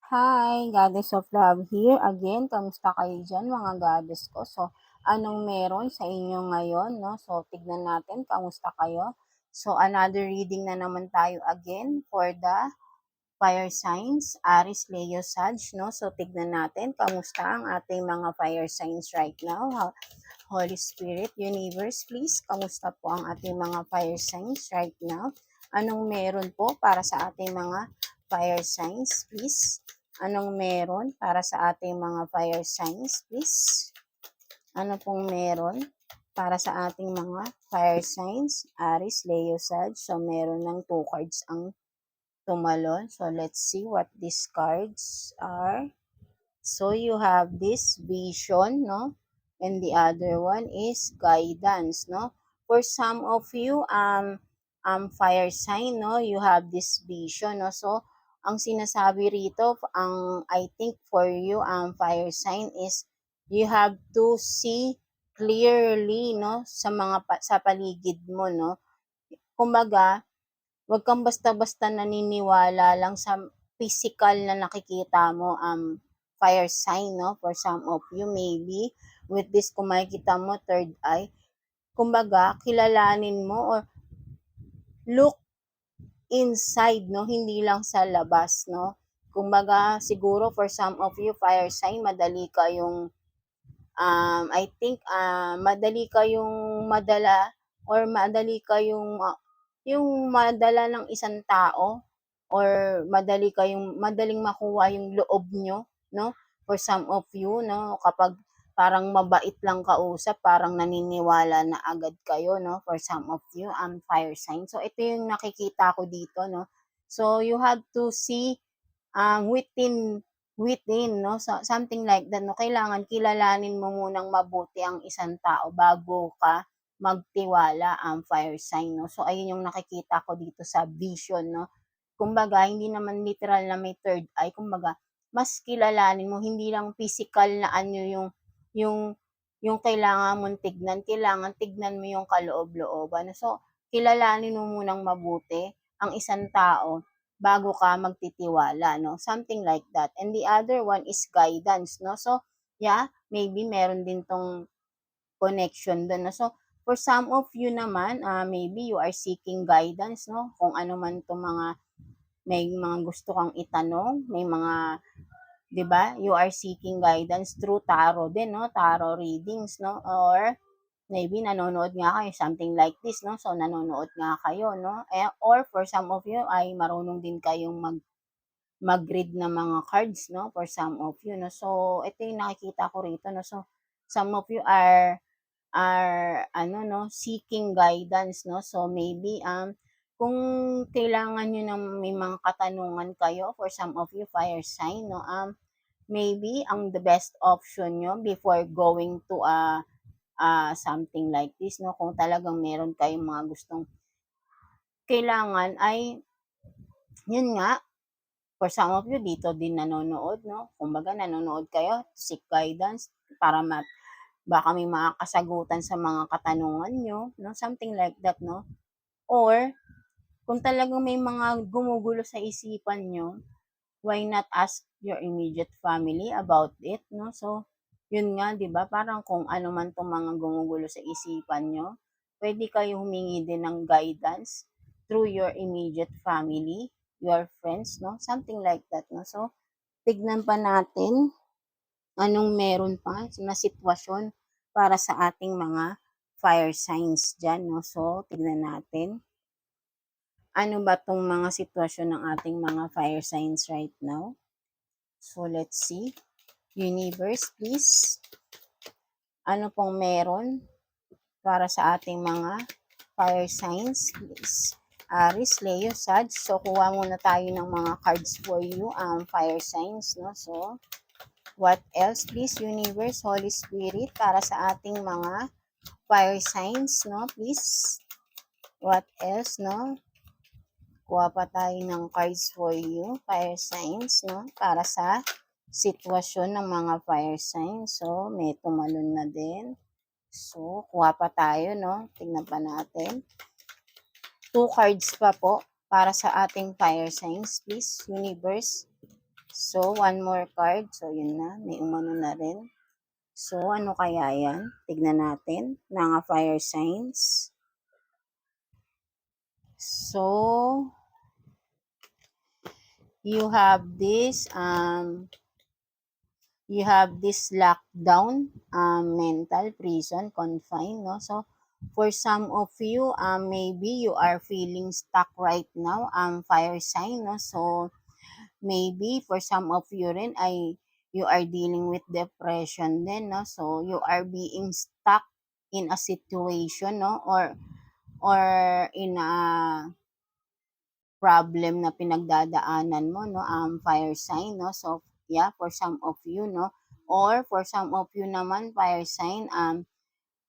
Hi, Goddess of Love here again. Kamusta kayo dyan mga goddess ko? So, anong meron sa inyo ngayon, no? So, tignan natin kamusta kayo. So, another reading na naman tayo again for the fire signs, Aries, Leo, Sag, no? So, tignan natin kamusta ang ating mga fire signs right now. Holy Spirit, Universe, please, kamusta po ang ating mga fire signs right now? Anong meron po para sa ating mga fire signs, please? Anong meron para sa ating mga fire signs, please? Ano pong meron para sa ating mga fire signs? Aries, Leo, Sag. So, meron ng 2 cards ang tumalon. So, let's see what these cards are. So, you have this vision, no? And the other one is guidance, no? For some of you, fire sign, no? You have this vision, no? So, ang sinasabi rito, I think for you, fire sign is you have to see clearly, no? Sa paligid mo, no? Kumbaga, wag kang basta-basta naniniwala lang sa physical na nakikita mo, fire sign, no? For some of you, maybe, with this, kung makikita mo, third eye, kumbaga, kilalanin mo or look inside, no? Hindi lang sa labas, no? Kumbaga, siguro for some of you, fire sign, madali kayong, I think, madali kayong madala or madali kayong, yung madala ng isang tao or madaling makuha yung loob nyo, no? For some of you, no? Kapag parang mabait lang kausap, parang naniniwala na agad kayo, no? For some of you, fire sign. So, ito yung nakikita ko dito, no? So, you have to see within, no? So, something like that, no? Kailangan kilalanin mo munang mabuti ang isang tao bago ka magtiwala ang fire sign, no? So, ayun yung nakikita ko dito sa vision, no? Kumbaga, hindi naman literal na may third eye. Kumbaga, mas kilalanin mo, hindi lang physical na ano yung, yung kailangan mong tignan. Kailangan tignan mo yung kaloob-looban. So, kilalanin mo munang mabuti ang isang tao bago ka magtitiwala, no? Something like that. And the other one is guidance, no? So, yeah, maybe meron din tong connection doon, no? So, for some of you naman, maybe you are seeking guidance, no? Kung ano man itong may mga gusto kang itanong, may mga, 'di ba? You are seeking guidance through tarot din, no? Tarot readings, no? Or maybe nanonood nga kayo, something like this, no? So, nanonood nga kayo, no? Or for some of you ay marunong din kayong mag-read ng mga cards, no? For some of you, no? So, ito yung nakikita ko rito, no? So, some of you are no, seeking guidance, no? So, maybe, kung kailangan niyo ng may mga katanungan kayo, for some of you, fire sign, no? Maybe, ang the best option niyo before going to something like this, no? Kung talagang meron kayong mga gustong kailangan ay, yun nga, for some of you, dito din nanonood, no? Kumbaga, nanonood kayo to seek guidance para baka may mga kasagutan sa mga katanungan nyo, no? Something like that, no? Or, kung talagang may mga gumugulo sa isipan nyo, why not ask your immediate family about it, no? So, yun nga, di ba? Parang kung ano man tong mga gumugulo sa isipan nyo, pwede kayo humingi din ng guidance through your immediate family, your friends, no? Something like that, no? So, tignan pa natin anong meron pa na sitwasyon para sa ating mga fire signs dyan, no? So, tignan natin. Ano ba tong mga sitwasyon ng ating mga fire signs right now? So, let's see. Universe, please. Ano pong meron para sa ating mga fire signs, please? Aries, Leo, Sag. So, kuha muna tayo ng mga cards for you, fire signs, no? So, what else, please, Universe, Holy Spirit, para sa ating mga fire signs, no? Please. What else, no? Kuha pa tayo ng cards for you, fire signs, no? Para sa sitwasyon ng mga fire signs. So, may tumalon na din. So, kuha pa tayo, no? Tingnan pa natin. 2 cards pa po para sa ating fire signs, please, Universe. So, one more card. So, yun na. May umano na rin. So, ano kaya yan? Tignan natin. Mga fire signs. So, you have this lockdown, mental prison, confined, no? So, for some of you, maybe you are feeling stuck right now, fire sign, no? So, maybe for some of you rin ay you are dealing with depression din, no? So, you are being stuck in a situation, no? Or in a problem na pinagdadaanan mo, no? Fire sign, no? So, yeah, for some of you, no? Or for some of you naman, fire sign,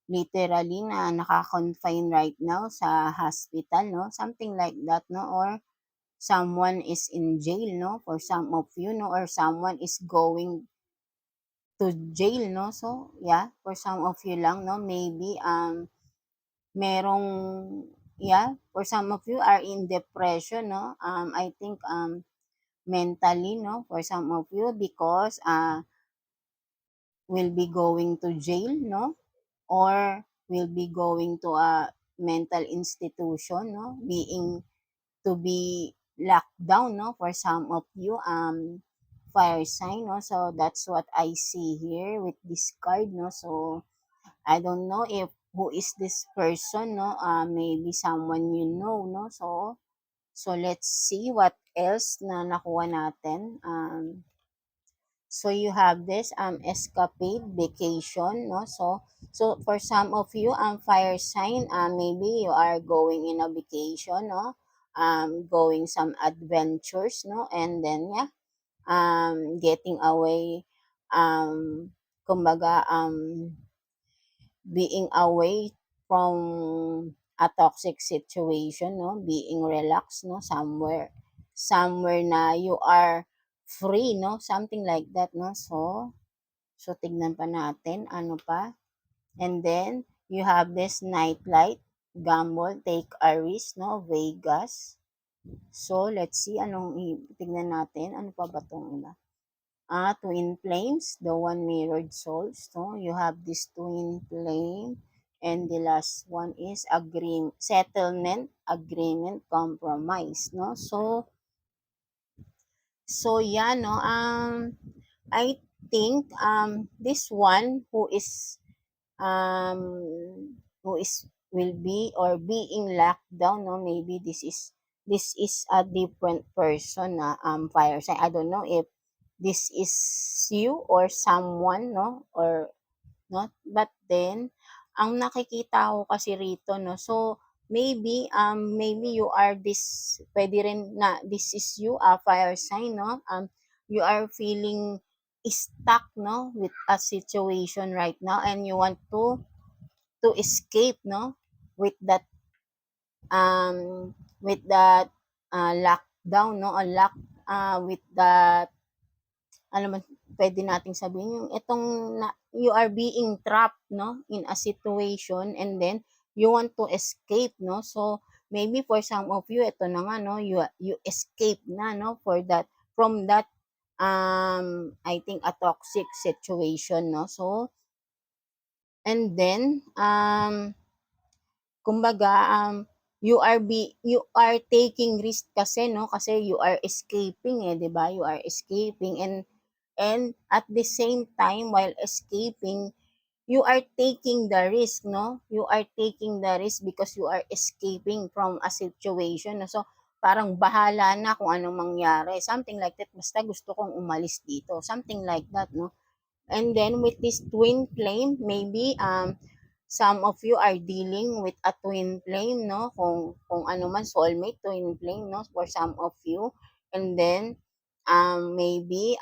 literally na naka-confine right now sa hospital, no? Something like that, no? Or someone is in jail, no? For some of you, no? Or someone is going to jail, no? So, yeah, for some of you lang, no? Maybe, merong, yeah, for some of you are in depression, no? I think, mentally, no? For some of you, because, will be going to jail, no? Or will be going to a mental institution, no? Being to be locked down, no? For some of you, fire sign, no? So that's what I see here with this card, no? So I don't know if who is this person, no? Maybe someone you know, no? So let's see what else na nakuha natin. So you have this escapade vacation, no? So for some of you, fire sign, maybe you are going in a vacation, no? Going some adventures, no? And then yeah, getting away, um kumbaga, being away from a toxic situation, no? Being relaxed, no? Somewhere na you are free, no? Something like that, no? So tignan pa natin, ano pa. And then, you have this nightlight, gamble, take a risk, no? Vegas. So, let's see, tignan natin, ano pa ba itong iba? Twin flames, the one mirrored souls, no? You have this twin flame. And the last one is settlement, agreement, compromise, no? So yeah, no? I think, this one um will be or being locked down, no? Maybe this is a different person na, fire sign. I don't know if this is you or someone, no? Or not, but then ang nakikita ko kasi rito, no? So maybe you are this, pwede rin na this is you, fire sign, no? You are feeling stuck, no, with a situation right now, and you want to escape, no, with that, lockdown, no, or with that, ano man pwede nating sabihin, yung itong you are being trapped, no, in a situation, and then you want to escape, no? So maybe for some of you, ito na nga, no, you escape na, no, from that, I think a toxic situation, no? So and then, kumbaga, you are taking risk kasi, no, kasi you are escaping, 'di ba? You are escaping, and at the same time, while escaping, you are taking the risk, no? You are taking the risk because you are escaping from a situation, no? So parang bahala na kung anong mangyari, something like that, basta gusto kong umalis dito, something like that, no? And then with this twin flame, maybe, some of you are dealing with a twin flame, no? Kung ano man, soulmate, twin flame, no? For some of you. And then, maybe,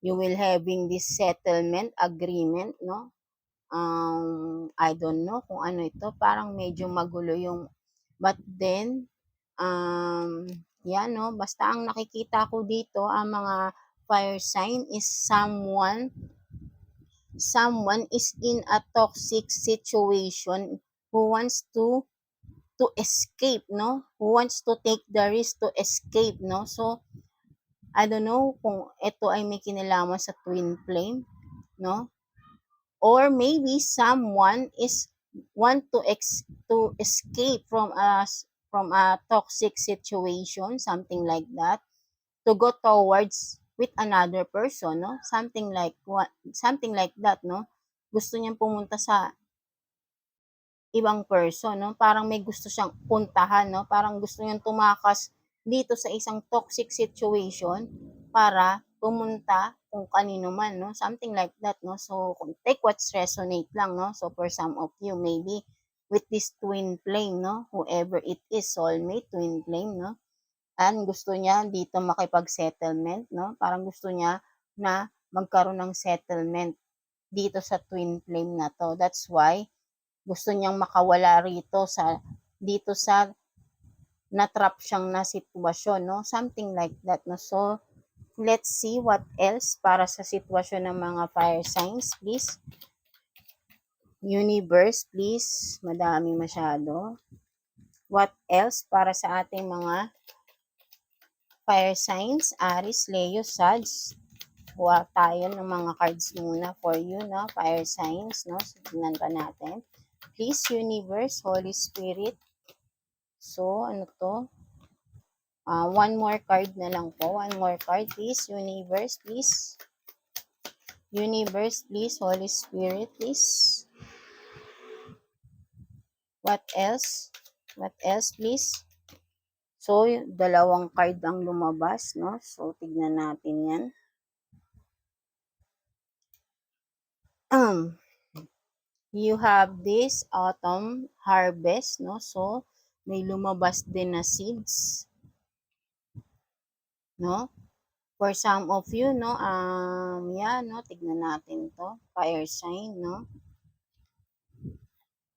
you will having this settlement agreement, no? I don't know kung ano ito, parang medyo magulo yung, but then, yeah, no? Basta ang nakikita ko dito, ang mga fire sign is someone is in a toxic situation who wants to escape, no? Who wants to take the risk to escape, no? So I don't know kung ito ay may kinalaman sa twin flame, no? Or maybe someone is want to escape from a toxic situation, something like that, to go towards with another person, no? Something like that, no? Gusto niyang pumunta sa ibang person, no? Parang may gusto siyang puntahan, no? Parang gusto niyang tumakas dito sa isang toxic situation para pumunta kung kanino man, no? Something like that, no? So, take what's resonate lang, no? So, for some of you, maybe with this twin flame, no? Whoever it is, soulmate, twin flame, no? And gusto niya dito makipag-settlement, no? Parang gusto niya na magkaroon ng settlement dito sa twin flame na to. That's why gusto niyang makawala rito dito sa na-trap siyang na sitwasyon, no? Something like that, no? So, let's see what else para sa sitwasyon ng mga fire signs, please. Universe, please. Madami masyado. What else para sa ating mga fire signs? Aries, Leo, Sag. Kuha tayo ng mga cards muna for you, no? Fire signs, no? So, tignan pa natin. Please, Universe, Holy Spirit. So, ano to? One more card na lang po. One more card, please. Universe, please. Universe, please. Holy Spirit, please. What else? What else, please? So, dalawang card ang lumabas, no? So, tignan natin yan. You have this autumn harvest, no? So, may lumabas din na seeds, no? For some of you, no? Yan, no? Tignan natin to. Fire sign, no?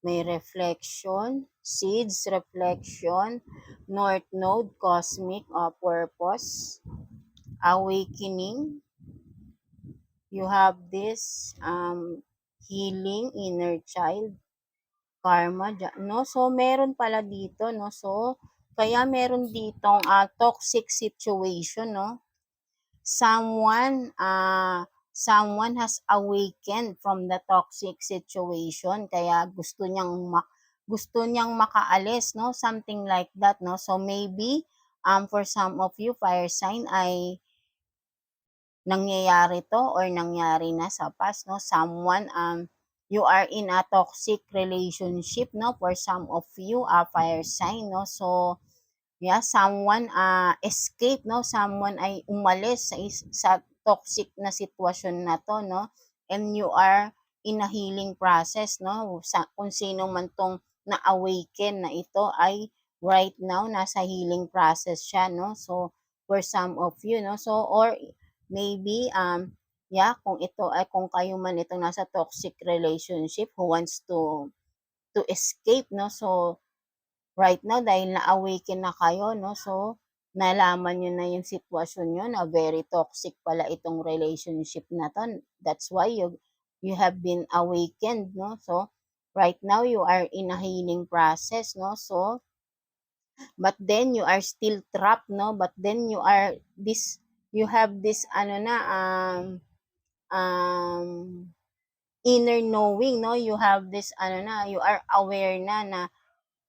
May reflection, seeds, reflection, north node, cosmic, purpose, awakening. You have this healing, inner child, karma, no? So, meron pala dito, no? So, kaya meron ditong toxic situation, no? Someone has awakened from the toxic situation, kaya gusto niyang makaalis, no? Something like that, no? So maybe for some of you fire sign ay nangyayari to or nangyari na sa past, no? Someone you are in a toxic relationship, no? For some of you fire sign, no? So yeah, someone escape, no? Someone ay umalis sa toxic na sitwasyon na to, no? And you are in a healing process, no? Kung sino man tong na-awaken na ito ay right now nasa healing process siya, no? So for some of you, no? So or maybe yeah, kung kayo man itong nasa toxic relationship who wants to escape, no? So right now dahil na-awaken na kayo, no? So, nalaman nyo na yung sitwasyon nyo na very toxic pala itong relationship na to. That's why you have been awakened, no? So, right now you are in a healing process, no? So, but then you are still trapped, no? But then you have this, um, inner knowing, no? You have this, you are aware na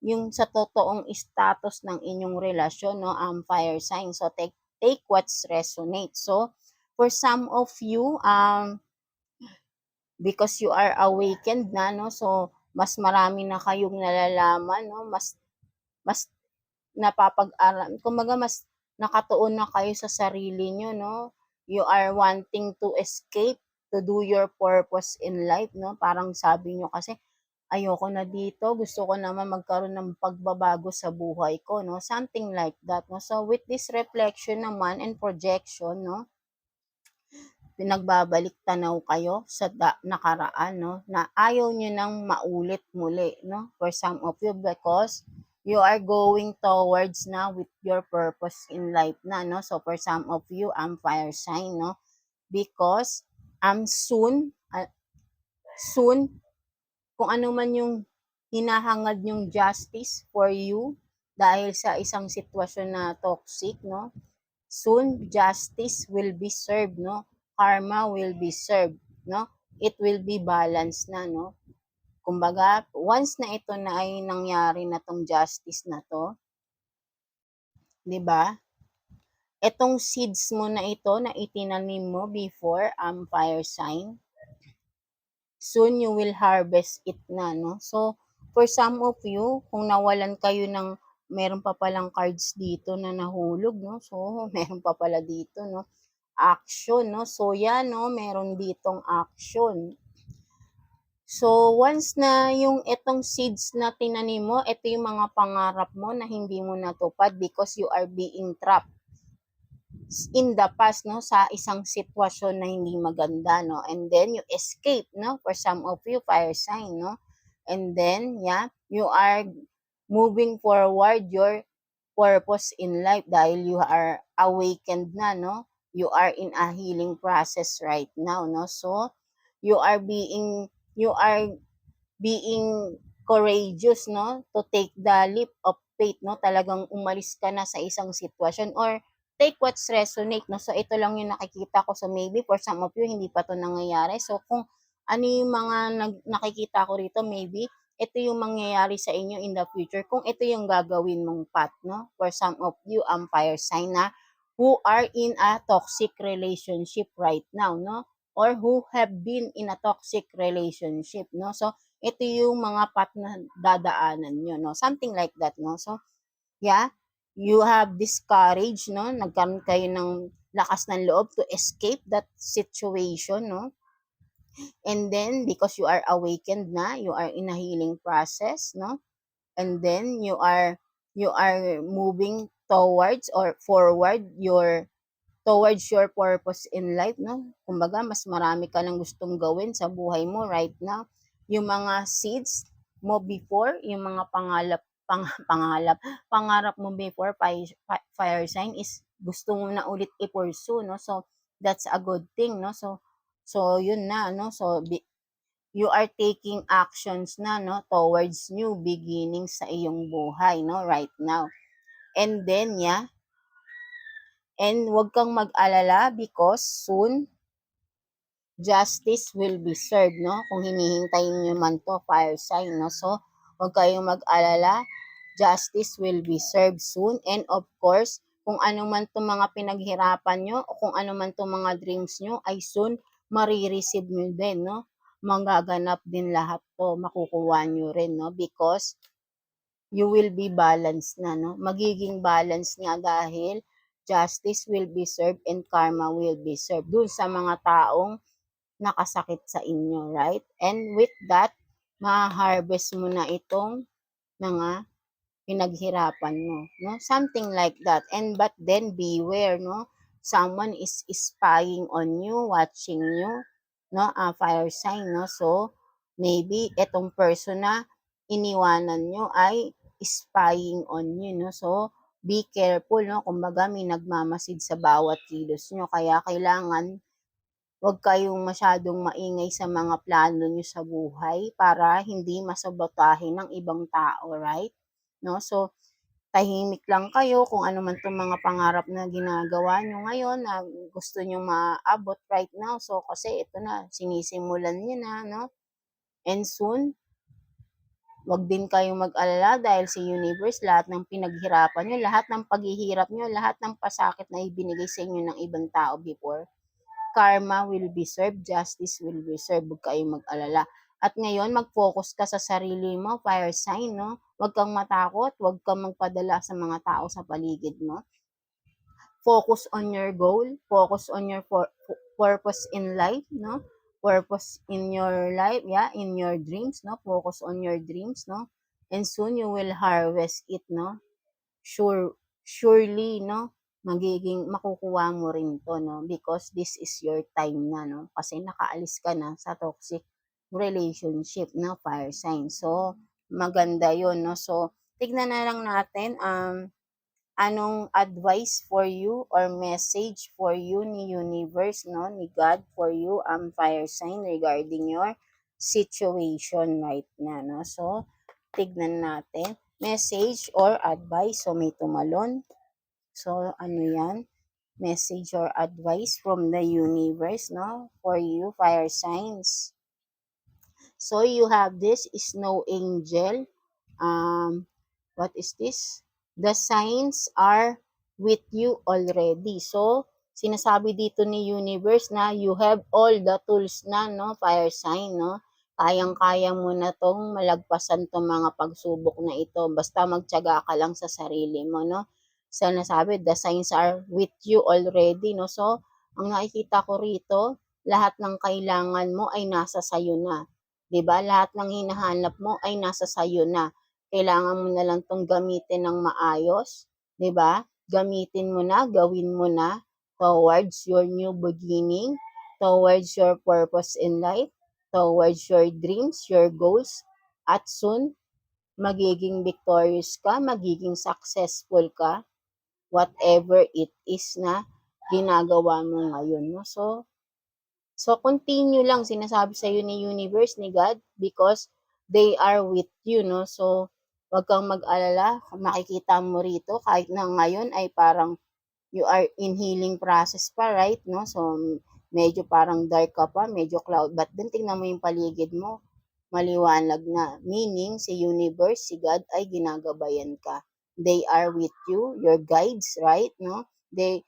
yung sa totoong status ng inyong relasyon, no, fire sign. So, take what's resonate. So, for some of you, because you are awakened na, no, so, mas marami na kayong nalalaman, no, mas napapag-aral, kumbaga mas nakatuon na kayo sa sarili nyo, no, you are wanting to escape, to do your purpose in life, no, parang sabi nyo kasi, ayoko na dito, gusto ko naman magkaroon ng pagbabago sa buhay ko, no? Something like that, no? So, with this reflection naman and projection, no? Pinagbabalik tanaw kayo sa nakaraan, no? Na ayaw nyo nang maulit muli, no? For some of you, because you are going towards na with your purpose in life na, no? So, for some of you, fire sign, no? Because, soon, kung ano man yung hinahangad yung justice for you dahil sa isang sitwasyon na toxic, no? soon justice will be served, no? Karma will be served, no? It will be balanced na, no? Kumbaga, once na ito na ay nangyari na tong justice na to, 'di ba? Etong seeds mo na ito na itinanim mo before fire sign, soon you will harvest it na, no? So, for some of you, kung nawalan kayo ng meron pa palang cards dito na nahulog, no? So, meron pa pala dito, no? Action, no? So, yan, no? Meron ditong action. So, once na yung itong seeds na tinanim mo, ito yung mga pangarap mo na hindi mo natupad because you are being trapped in the past, no, sa isang sitwasyon na hindi maganda, no, and then you escape, no, for some of you fire sign, no, and then yeah, you are moving forward your purpose in life dahil you are awakened na, no, you are in a healing process right now, no, so you are being courageous, no, to take the leap of faith, no, talagang umalis ka na sa isang sitwasyon or take what's resonate, no. So, ito lang yung nakikita ko. So, maybe for some of you, hindi pa to nangyayari. So, kung ano yung mga nakikita ko rito, maybe ito yung mangyayari sa inyo in the future kung ito yung gagawin mong path, no. For some of you, fire sign na who are in a toxic relationship right now, no, or who have been in a toxic relationship, no. So, ito yung mga path na dadaanan nyo, no? Something like that, no? So, yeah, you have this courage, no? Nagkaroon kayo ng lakas ng loob to escape that situation, no? And then, because you are awakened na, you are in a healing process, no? And then, you are moving towards or forward towards your purpose in life, no? Kumbaga, mas marami ka nang gustong gawin sa buhay mo right now. Yung mga seeds mo before, yung mga pangarap mo before, fire sign is gusto mo na ulit i-pursue, no? So, that's a good thing, no? So yun na, no? So, you are taking actions na, no? Towards new beginnings sa iyong buhay, no? Right now. And then, yeah, and huwag kang mag-alala because soon, justice will be served, no? Kung hinihintay nyo man to, fire sign, no? So, huwag kayong mag-alala. Justice will be served soon. And of course, kung ano man itong mga pinaghirapan nyo o kung ano man itong mga dreams nyo, ay soon, marireceive nyo din, no? Magaganap din lahat to, makukuha nyo rin, no? Because you will be balanced na, no? Magiging balanced nga dahil justice will be served and karma will be served dun sa mga taong nakasakit sa inyo, right? And with that, ma-harvest mo na itong mga pinaghirapan mo, no? Something like that. And but then beware, no? Someone is spying on you, watching you, no? Fire sign, no? So, maybe itong person na iniwanan nyo ay spying on you, no? So, be careful, no? Kumbaga, may nagmamasid sa bawat kilos nyo. Kaya kailangan huwag kayong masyadong maingay sa mga plano nyo sa buhay para hindi masabotahin ng ibang tao, right? No? So, tahimik lang kayo kung ano man itong mga pangarap na ginagawa nyo ngayon na gusto nyo maabot right now. So, kasi ito na, sinisimulan nyo na, no? And soon, wag din kayong mag-alala dahil sa universe, lahat ng pinaghirapan nyo, lahat ng paghihirap nyo, lahat ng pasakit na ibinigay sa inyo ng ibang tao before, karma will be served, justice will be served, huwag kayong mag-alala. At ngayon, mag-focus ka sa sarili mo, fire sign, no? Huwag kang matakot, huwag kang magpadala sa mga tao sa paligid mo. Focus on your goal, focus on your purpose in life, no? Purpose in your life, yeah, in your dreams, no? Focus on your dreams, no? And soon you will harvest it, no? Surely, no, magiging makukuha mo rin to, no, because this is your time na, no, kasi nakaalis ka na sa toxic relationship na fire sign. So, maganda yon, no. So, tignan na lang natin, anong advice for you or message for you ni universe, no, ni God for you, fire sign regarding your situation right na, no. So, tignan natin, message or advice. So, may tumalon. So, ano yan? message or advice from the universe, no, for you, fire signs. So you have this snow angel. What is this? The signs are with you already. So, sinasabi dito ni universe na you have all the tools na, no, fire sign, no? Kayang-kaya mo na tong malagpasan tong mga pagsubok na ito. Basta magtiyaga ka lang sa sarili mo, no? So, nasabi, the signs are with you already, no? So, ang nakikita ko rito, lahat ng kailangan mo ay nasa sayo na. 'Di ba? Lahat ng hinahanap mo ay nasa sayo na. Kailangan mo na lang 'tong gamitin ng maayos, 'di ba? Gamitin mo na, gawin mo na towards your new beginning, towards your purpose in life, towards your dreams, your goals, at soon magiging victorious ka, magiging successful ka, whatever it is na ginagawa mo ngayon, no? So, continue lang sinasabi sa'yo ni universe, ni God, because they are with you, no? So, wag kang mag-alala, makikita mo rito kahit na ngayon ay parang you are in healing process pa, right, no? So, medyo parang dark ka pa, medyo cloud, but then tingnan mo yung paligid mo, maliwanag na. Meaning, si universe, si God ay ginagabayan ka. They are with you, your guides, right, no? They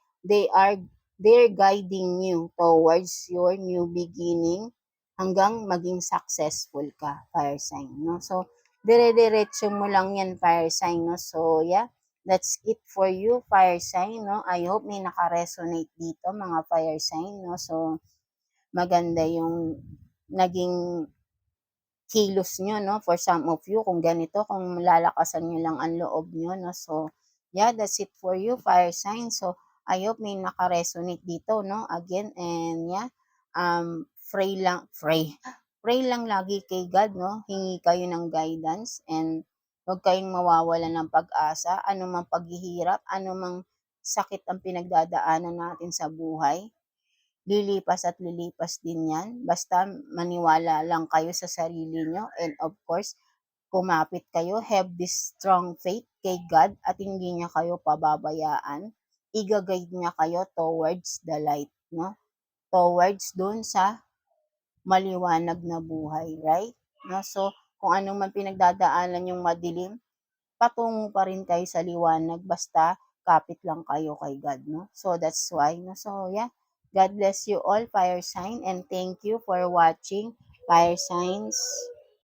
are they're guiding you towards your new beginning hanggang maging successful ka, fire sign, no? So, dire-diretso mo lang yan, fire sign, no? So, yeah, that's it for you, fire sign, no? I hope may naka-resonate dito, mga fire sign, no? So, maganda yung naging kilos nyo, no? For some of you, kung ganito, kung lalakasan nyo lang ang loob nyo, no? So, yeah, that's it for you, fire sign. So, I hope may naka-resonate dito, no? Again, and yeah, pray lang lagi kay God, no? Hingi kayo ng guidance and huwag kayong mawawala ng pag-asa, anumang paghihirap, anumang sakit ang pinagdadaanan natin sa buhay, lilipas at lilipas din yan. Basta maniwala lang kayo sa sarili nyo and of course, kumapit kayo, have this strong faith kay God at hindi niya kayo pababayaan. Iga-guide niya kayo towards the light, no? Towards dun sa maliwanag na buhay, right? No? So, kung ano man pinagdadaanan yung madilim, patungo pa rin kayo sa liwanag basta kapit lang kayo kay God, no? So that's why, no? So yeah, God bless you all, fire sign, and thank you for watching, fire signs.